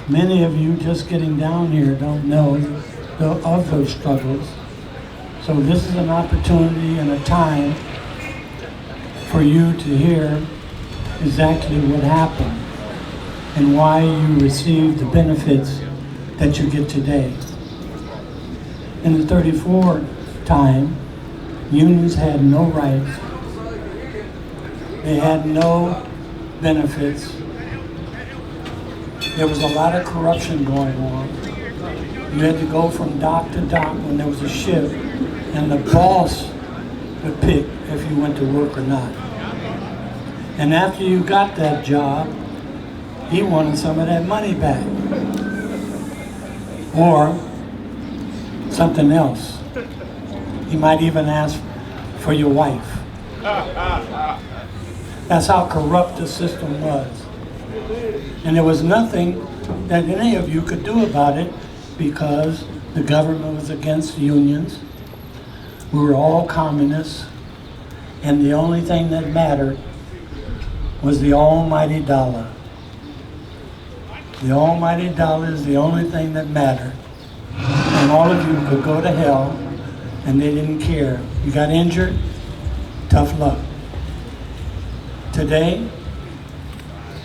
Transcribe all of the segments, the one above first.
Many of you just getting down here don't know of those struggles. So this is an opportunity and a time for you to hear exactly what happened and why you received the benefits that you get today. In the 34 time, unions had no rights. They had no benefits. There was a lot of corruption going on. You had to go from dock to dock when there was a shift, and the boss would pick if you went to work or not. And after you got that job, he wanted some of that money back. Or something else. He might even ask for your wife. That's how corrupt the system was. And there was nothing that any of you could do about it because the government was against unions. We were all communists, and the only thing that mattered was the almighty dollar. The almighty dollar is the only thing that mattered. And all of you could go to hell, and they didn't care. You got injured, tough luck. Today,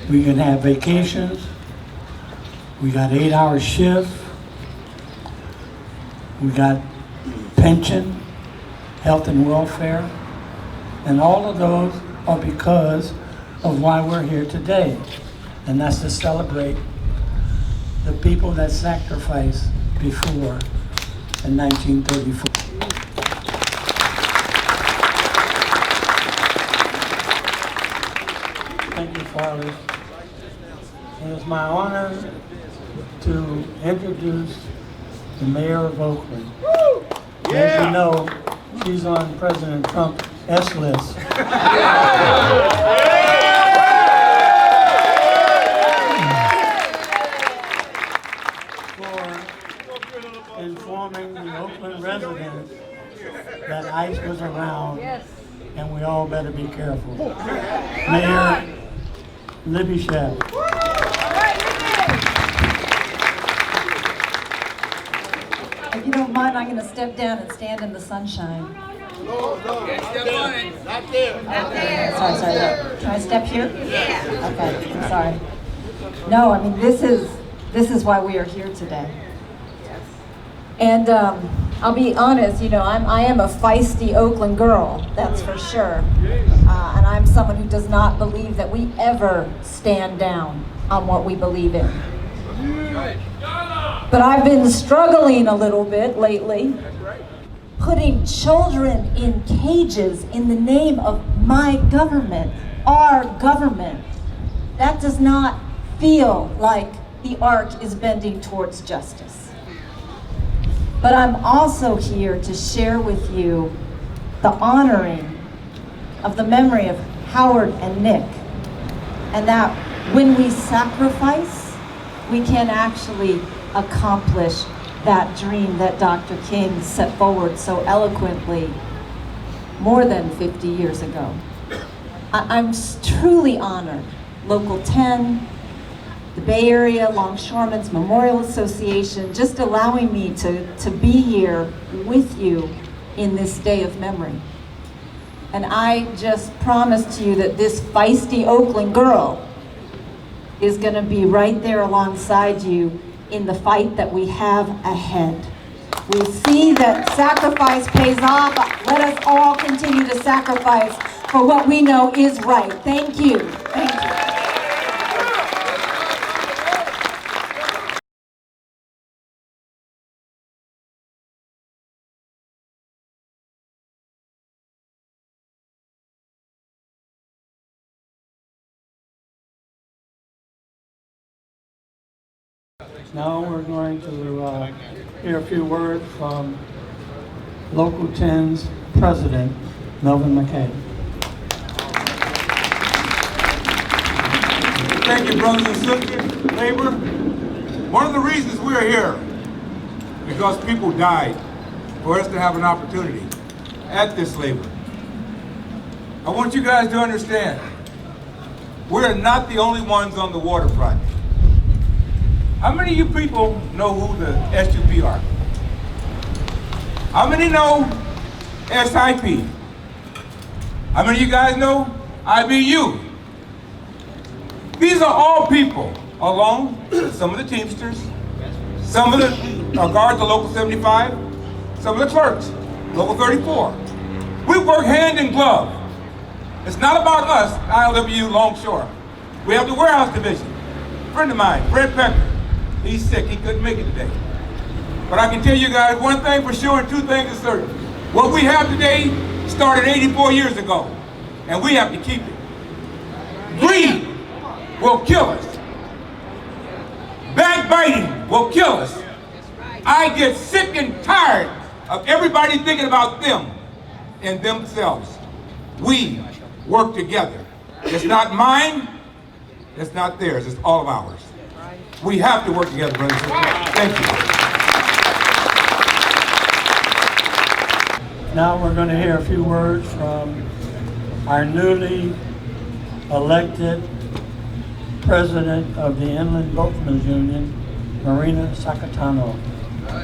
we can have vacations. We got 8-hour shifts. We got pension, health and welfare. And all of those are because of why we're here today. And that's to celebrate the people that sacrificed before in 1934. Thank you, fathers. It is my honor to introduce the Mayor of Oakland. Yeah. As you know, she's on President Trump's S list. For informing the Oakland residents that ICE was around, and we all better be careful. Mayor Libby. If you don't mind, I'm going to step down and stand in the sunshine. No, step on it. Not there. Not there. Sorry. Can I step here? Yeah. Okay, I'm sorry. No, I mean, this is why we are here today. And I'll be honest, I am a feisty Oakland girl, that's for sure. And I'm someone who does not believe that we ever stand down on what we believe in. But I've been struggling a little bit lately, putting children in cages in the name of my government, our government. That does not feel like the arc is bending towards justice. But I'm also here to share with you the honoring of the memory of Howard and Nick, and that when we sacrifice, we can actually accomplish that dream that Dr. King set forward so eloquently more than 50 years ago. I'm truly honored. Local 10, the Bay Area Longshoremen's Memorial Association, just allowing me to be here with you in this day of memory. And I just promise to you that this feisty Oakland girl is going to be right there alongside you in the fight that we have ahead. We see that sacrifice pays off. Let us all continue to sacrifice for what we know is right. Thank you. Thank you. Now we're going to hear a few words from Local 10's President, Melvin McKay. Thank you, brothers and sisters, labor. One of the reasons we're here, because people died for us to have an opportunity at this labor. I want you guys to understand, we're not the only ones on the waterfront. How many of you people know who the SUP are? How many know SIP? How many of you guys know IBU? These are all people, along with some of the Teamsters, some of the guards of Local 75, some of the clerks, Local 34. We work hand in glove. It's not about us, ILWU Longshore. We have the warehouse division. A friend of mine, Fred Pecker, he's sick, he couldn't make it today. But I can tell you guys one thing for sure and two things are certain. What we have today started 84 years ago, and we have to keep it. Greed will kill us. Backbiting will kill us. I get sick and tired of everybody thinking about them and themselves. We work together. It's not mine, it's not theirs, it's all of ours. We have to work together, brothers and sisters. Thank you. Now we're going to hear a few words from our newly elected president of the Inland Boatmen's Union, Marina Sakatano.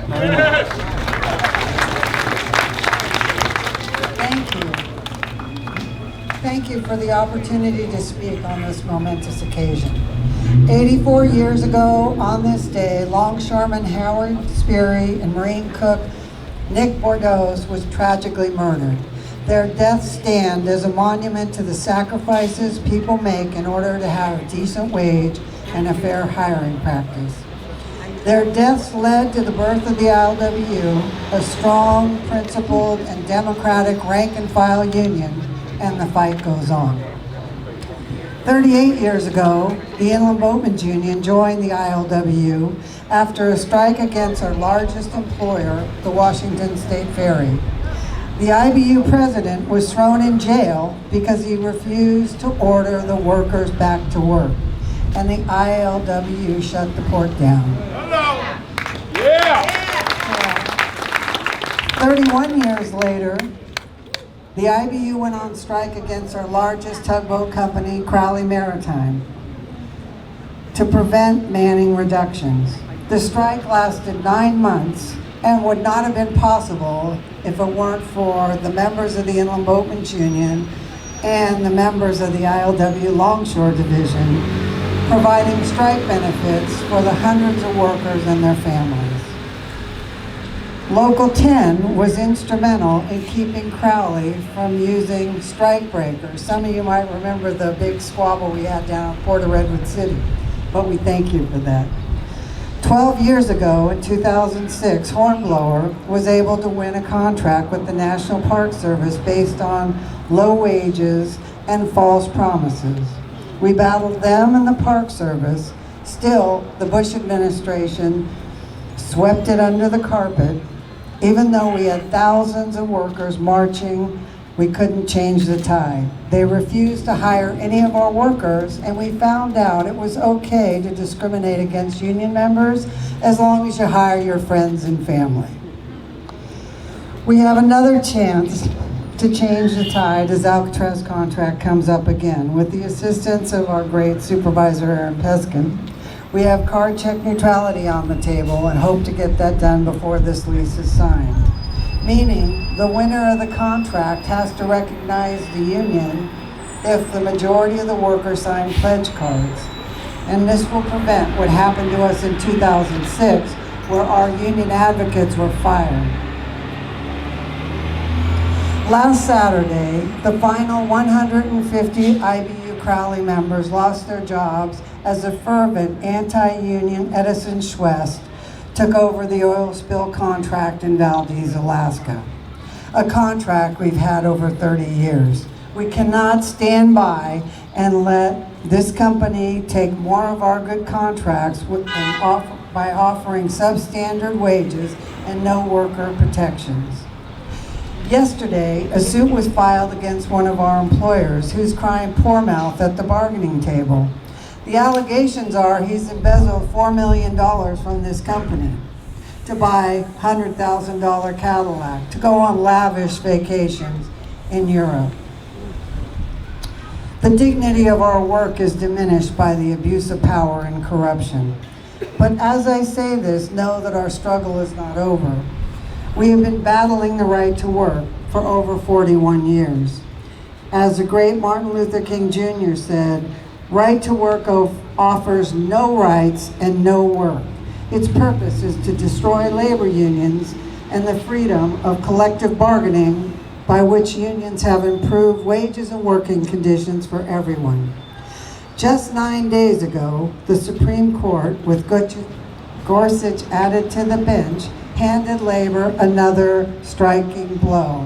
Marina. Thank you. Thank you for the opportunity to speak on this momentous occasion. 84 years ago on this day, longshoreman Howard Speary and Marine cook Nick Bordeaux was tragically murdered. Their deaths stand as a monument to the sacrifices people make in order to have a decent wage and a fair hiring practice. Their deaths led to the birth of the ILWU, a strong, principled, and democratic rank-and-file union, and the fight goes on. 38 years ago, the Inland Boatmen's Union joined the ILWU after a strike against our largest employer, the Washington State Ferry. The IBU president was thrown in jail because he refused to order the workers back to work, and the ILWU shut the port down. Hello. Yeah. 31 years later, the IBU went on strike against our largest tugboat company, Crowley Maritime, to prevent manning reductions. The strike lasted 9 months and would not have been possible if it weren't for the members of the Inland Boatmen's Union and the members of the ILW Longshore Division providing strike benefits for the hundreds of workers and their families. Local 10 was instrumental in keeping Crowley from using strike breakers. Some of you might remember the big squabble we had down in Port of Redwood City, but we thank you for that. 12 years ago, in 2006, Hornblower was able to win a contract with the National Park Service based on low wages and false promises. We battled them and the Park Service. Still, the Bush administration swept it under the carpet. Even though we had thousands of workers marching, we couldn't change the tide. They refused to hire any of our workers, and we found out it was okay to discriminate against union members as long as you hire your friends and family. We have another chance to change the tide as Alcatraz contract comes up again. With the assistance of our great supervisor, Aaron Peskin, we have card check neutrality on the table and hope to get that done before this lease is signed. Meaning, the winner of the contract has to recognize the union if the majority of the workers sign pledge cards. And this will prevent what happened to us in 2006, where our union advocates were fired. Last Saturday, the final 150 IBU Crowley members lost their jobs as a fervent anti-union Edison Schwest took over the oil spill contract in Valdez, Alaska, a contract we've had over 30 years. We cannot stand by and let this company take more of our good contracts by offering substandard wages and no worker protections. Yesterday, a suit was filed against one of our employers who's crying poor mouth at the bargaining table. The allegations are he's embezzled $4 million from this company to buy $100,000 Cadillac, to go on lavish vacations in Europe. The dignity of our work is diminished by the abuse of power and corruption. But as I say this, know that our struggle is not over. We have been battling the right to work for over 41 years. As the great Martin Luther King Jr. said, right to work offers no rights and no work. Its purpose is to destroy labor unions and the freedom of collective bargaining by which unions have improved wages and working conditions for everyone. Just 9 days ago, the Supreme Court, with Gorsuch added to the bench, handed labor another striking blow.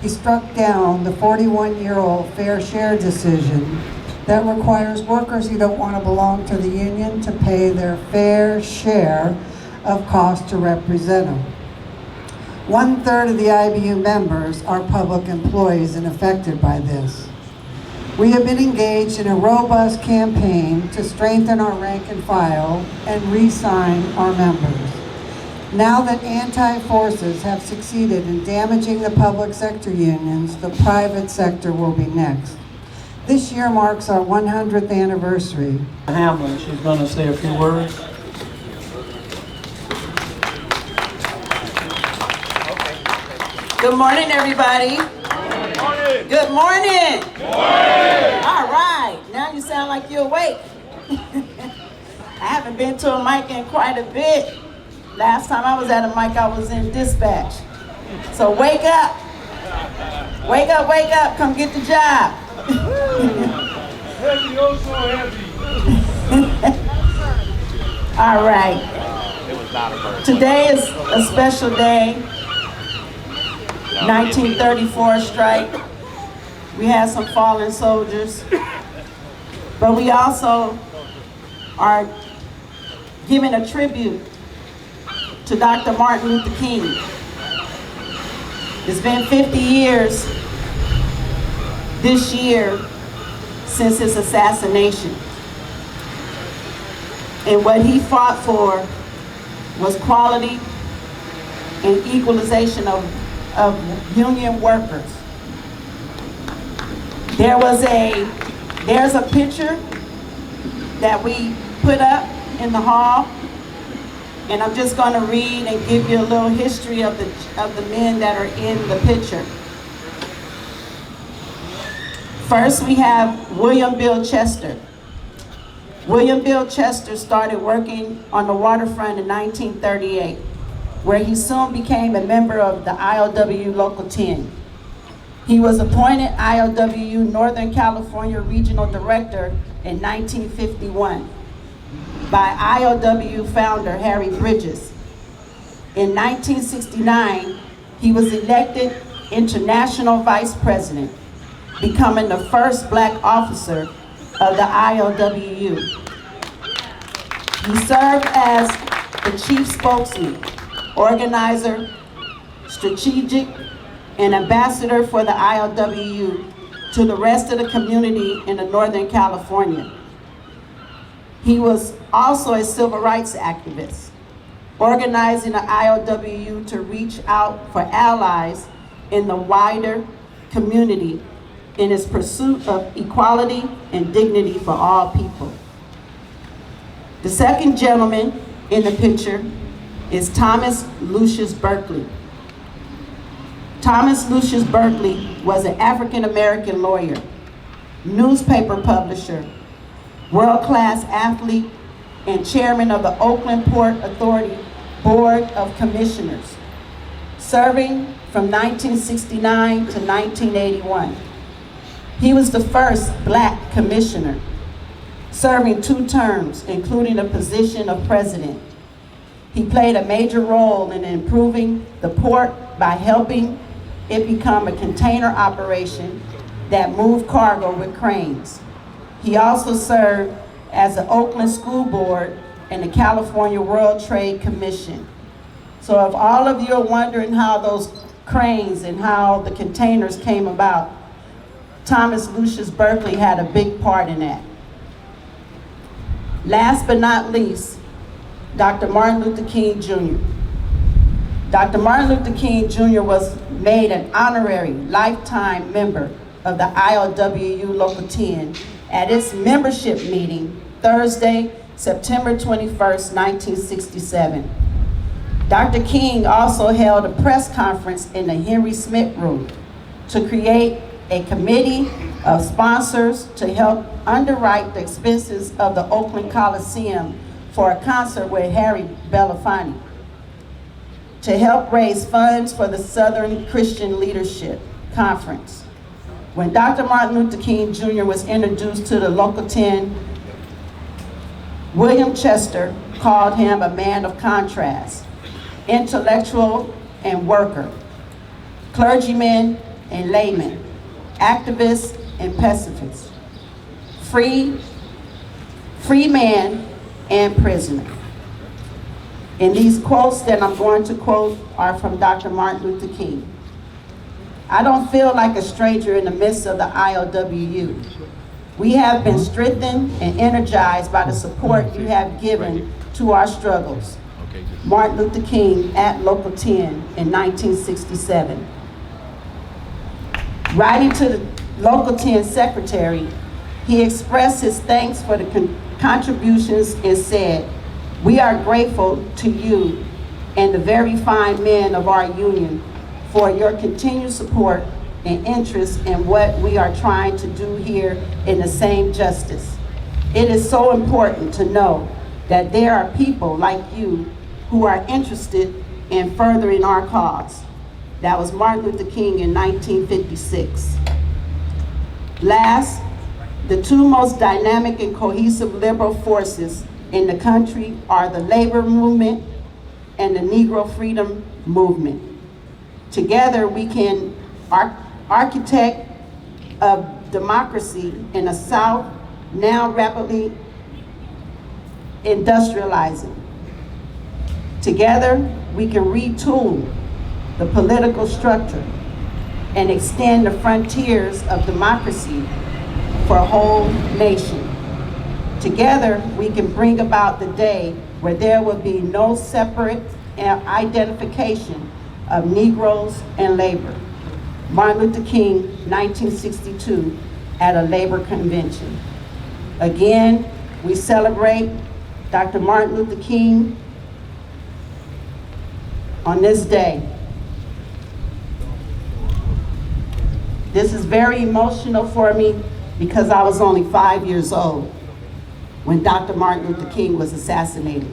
He struck down the 41-year-old fair share decision that requires workers who don't want to belong to the union to pay their fair share of cost to represent them. 1/3 of the IBU members are public employees and affected by this. We have been engaged in a robust campaign to strengthen our rank and file and re-sign our members. Now that anti-forces have succeeded in damaging the public sector unions, the private sector will be next. This year marks our 100th anniversary. Hamlin, she's going to say a few words. Good morning, everybody. Good morning. All right, now you sound like you're awake. I haven't been to a mic in quite a bit. Last time I was at a mic, I was in dispatch. So wake up. Wake up, wake up, come get the job. Heavy, oh so heavy. All right. Today is a special day. 1934 strike. We had some fallen soldiers, but we also are giving a tribute to Dr. Martin Luther King. It's been 50 years this year since his assassination. And what he fought for was quality and equalization of union workers. There's a picture that we put up in the hall, and I'm just going to read and give you a little history of the men that are in the picture. First, we have William Bill Chester. William Bill Chester started working on the waterfront in 1938, where he soon became a member of the ILWU Local 10. He was appointed ILWU Northern California Regional Director in 1951 by ILWU founder Harry Bridges. In 1969, he was elected International Vice President, becoming the first Black officer of the ILWU. He served as the chief spokesman, organizer, strategic, and ambassador for the ILWU to the rest of the community in Northern California. He was also a civil rights activist, organizing the ILWU to reach out for allies in the wider community in his pursuit of equality and dignity for all people. The second gentleman in the picture is Thomas Lucius Berkeley. Thomas Lucius Berkeley was an African-American lawyer, newspaper publisher, world-class athlete, and chairman of the Oakland Port Authority Board of Commissioners, serving from 1969 to 1981. He was the first Black commissioner, serving 2 terms, including the position of president. He played a major role in improving the port by helping it become a container operation that moved cargo with cranes. He also served as the Oakland School Board and the California World Trade Commission. So if all of you are wondering how those cranes and how the containers came about, Thomas Lucius Berkeley had a big part in that. Last but not least, Dr. Martin Luther King Jr. Dr. Martin Luther King Jr. was made an honorary lifetime member of the ILWU Local 10 at its membership meeting Thursday, September 21st, 1967. Dr. King also held a press conference in the Henry Smith Room to create a committee of sponsors to help underwrite the expenses of the Oakland Coliseum for a concert with Harry Belafonte, to help raise funds for the Southern Christian Leadership Conference. When Dr. Martin Luther King Jr. was introduced to the Local 10, William Chester called him a man of contrast, intellectual and worker, clergyman and layman, activist and pacifist, free man and prisoner. And these quotes that I'm going to quote are from Dr. Martin Luther King. I don't feel like a stranger in the midst of the ILWU. We have been strengthened and energized by the support you have given to our struggles. Martin Luther King at Local 10 in 1967. Writing to the Local 10 secretary, he expressed his thanks for the contributions and said, "We are grateful to you and the very fine men of our union for your continued support and interest in what we are trying to do here in the same justice. It is so important to know that there are people like you who are interested in furthering our cause." That was Martin Luther King in 1956. Last, the two most dynamic and cohesive liberal forces in the country are the labor movement and the Negro freedom movement. Together, we can architect of democracy in a South now rapidly industrializing. Together, we can retool the political structure and extend the frontiers of democracy for a whole nation. Together, we can bring about the day where there will be no separate identification of Negroes and labor. Martin Luther King, 1962, at a labor convention. Again, we celebrate Dr. Martin Luther King on this day. This is very emotional for me because I was only 5 years old when Dr. Martin Luther King was assassinated.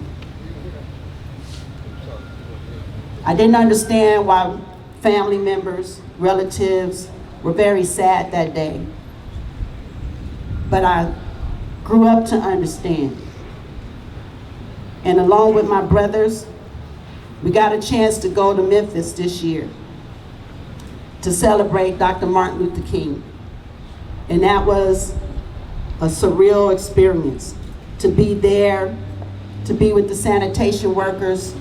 I didn't understand why family members, relatives were very sad that day. But I grew up to understand. And along with my brothers, we got a chance to go to Memphis this year to celebrate Dr. Martin Luther King. And that was a surreal experience to be there, to be with the sanitation workers,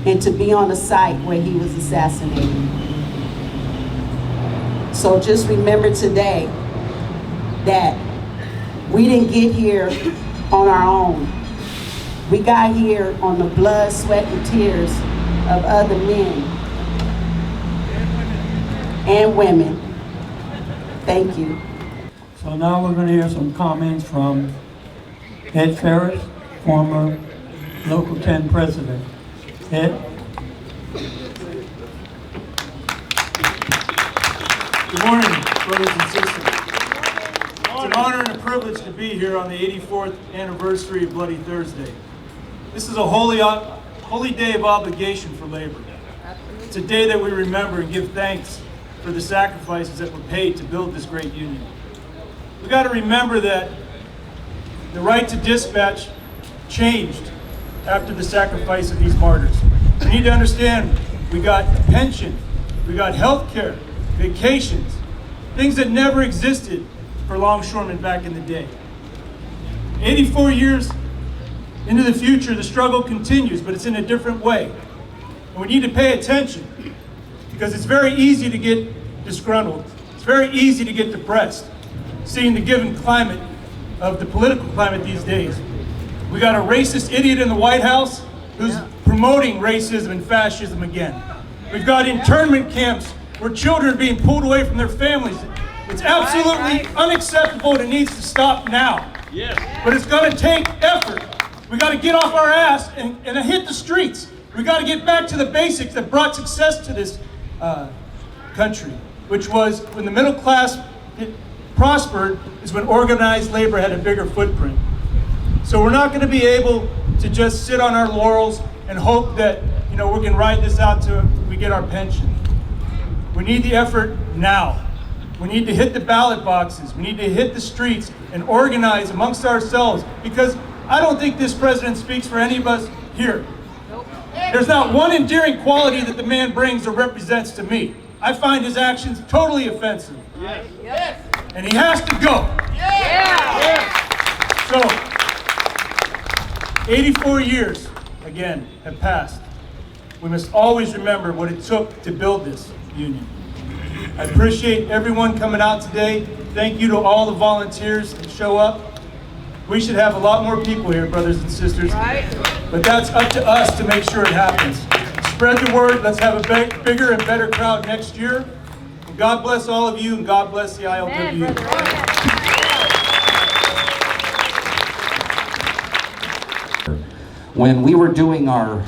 and to be on the site where he was assassinated. So just remember today that we didn't get here on our own. We got here on the blood, sweat, and tears of other men and women. Thank you. So now we're going to hear some comments from Ed Ferris, former Local 10 president. Ed? Good morning, brothers and sisters. It's an honor and a privilege to be here on the 84th anniversary of Bloody Thursday. This is a holy day of obligation for labor. It's a day that we remember and give thanks for the sacrifices that were paid to build this great union. We got to remember that the right to dispatch changed after the sacrifice of these martyrs. We need to understand we got pension, we got health care, vacations, things that never existed for longshoremen back in the day. 84 years into the future, the struggle continues, but it's in a different way. And we need to pay attention because it's very easy to get disgruntled. It's very easy to get depressed, seeing the given climate of the political climate these days. We got a racist idiot in the White House who's promoting racism and fascism again. We've got internment camps where children are being pulled away from their families. It's absolutely unacceptable and it needs to stop now. But it's going to take effort. We got to get off our ass and hit the streets. We got to get back to the basics that brought success to this country, which was when the middle class prospered is when organized labor had a bigger footprint. So we're not going to be able to just sit on our laurels and hope that we can ride this out till we get our pension. We need the effort now. We need to hit the ballot boxes. We need to hit the streets and organize amongst ourselves, because I don't think this president speaks for any of us here. There's not one endearing quality that the man brings or represents to me. I find his actions totally offensive. Yes. And he has to go. So, 84 years, again, have passed. We must always remember what it took to build this union. I appreciate everyone coming out today. Thank you to all the volunteers that show up. We should have a lot more people here, brothers and sisters. But that's up to us to make sure it happens. Spread the word. Let's have a bigger and better crowd next year. And God bless all of you, and God bless the ILWU. When we were doing our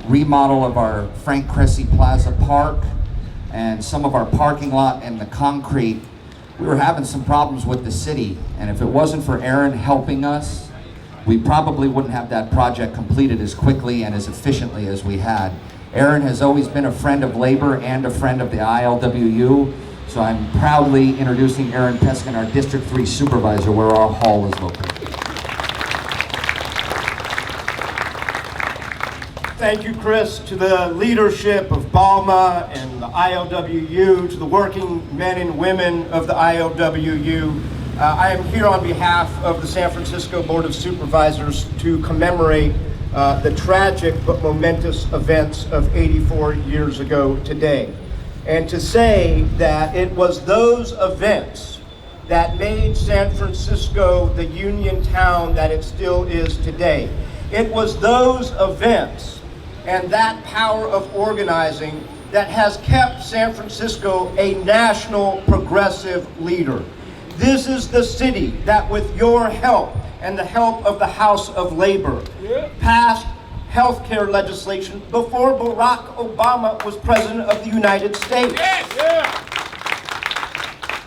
remodel of our Frank Cressy Plaza Park and some of our parking lot and the concrete, we were having some problems with the city. And if it wasn't for Aaron helping us, we probably wouldn't have that project completed as quickly and as efficiently as we had. Aaron has always been a friend of labor and a friend of the ILWU, so I'm proudly introducing Aaron Peskin, our District 3 Supervisor, where our hall is located. Thank you, Chris, to the leadership of BALMA and the ILWU, to the working men and women of the ILWU. I am here on behalf of the San Francisco Board of Supervisors to commemorate the tragic but momentous events of 84 years ago today. And to say that it was those events that made San Francisco the union town that it still is today. It was those events and that power of organizing that has kept San Francisco a national progressive leader. This is the city that, with your help and the help of the House of Labor, passed healthcare legislation before Barack Obama was President of the United States.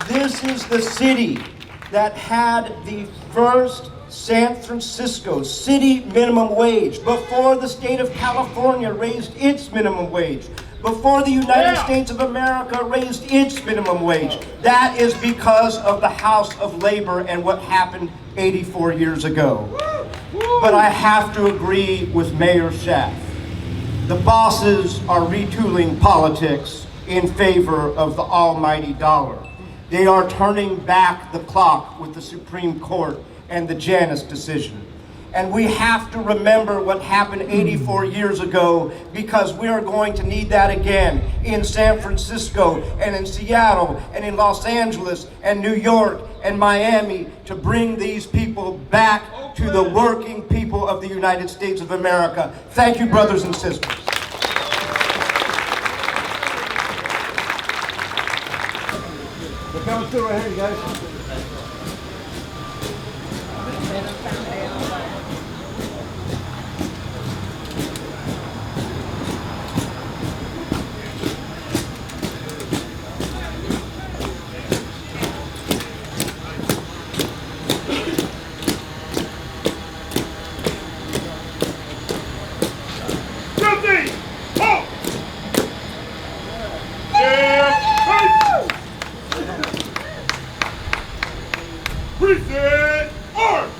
This is the city that had the first San Francisco city minimum wage before the state of California raised its minimum wage, before the United States of America raised its minimum wage. That is because of the House of Labor and what happened 84 years ago. But I have to agree with Mayor Schaaf. The bosses are retooling politics in favor of the almighty dollar. They are turning back the clock with the Supreme Court and the Janus decision. And we have to remember what happened 84 years ago, because we are going to need that again in San Francisco and in Seattle and in Los Angeles and New York and Miami, to bring these people back to the working people of the United States of America. Thank you, brothers and sisters. We're coming through right here, guys. Present arms!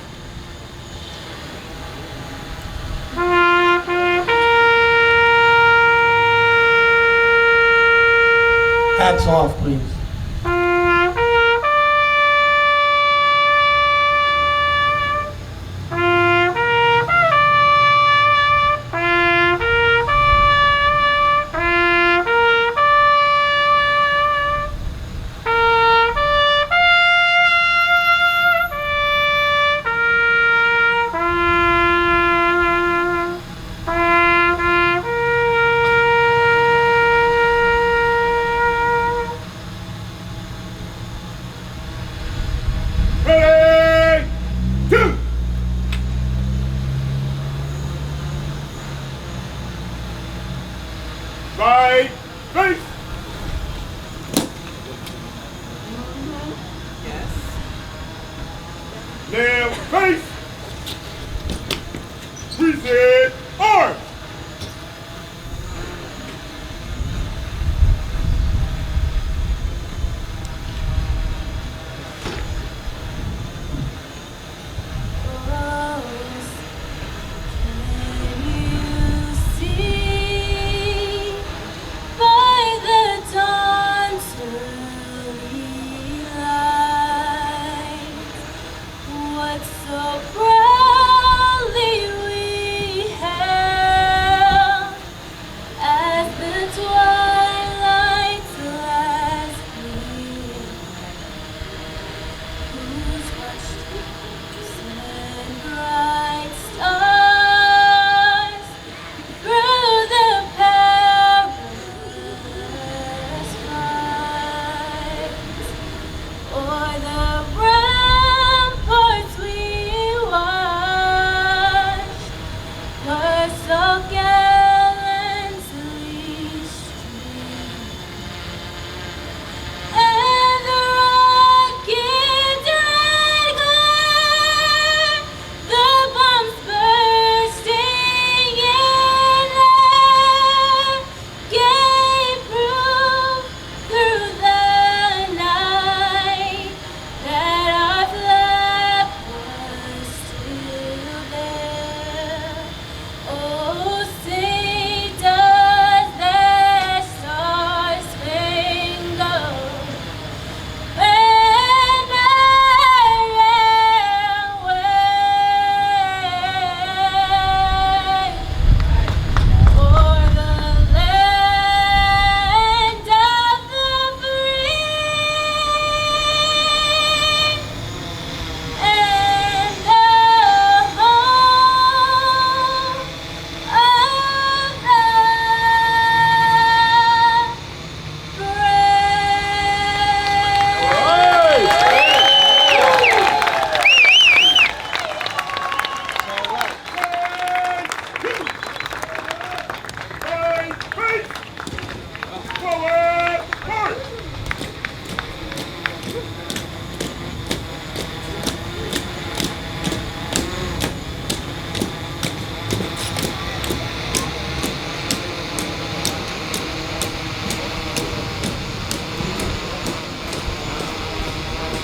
Hats off, please. Right face. Left face.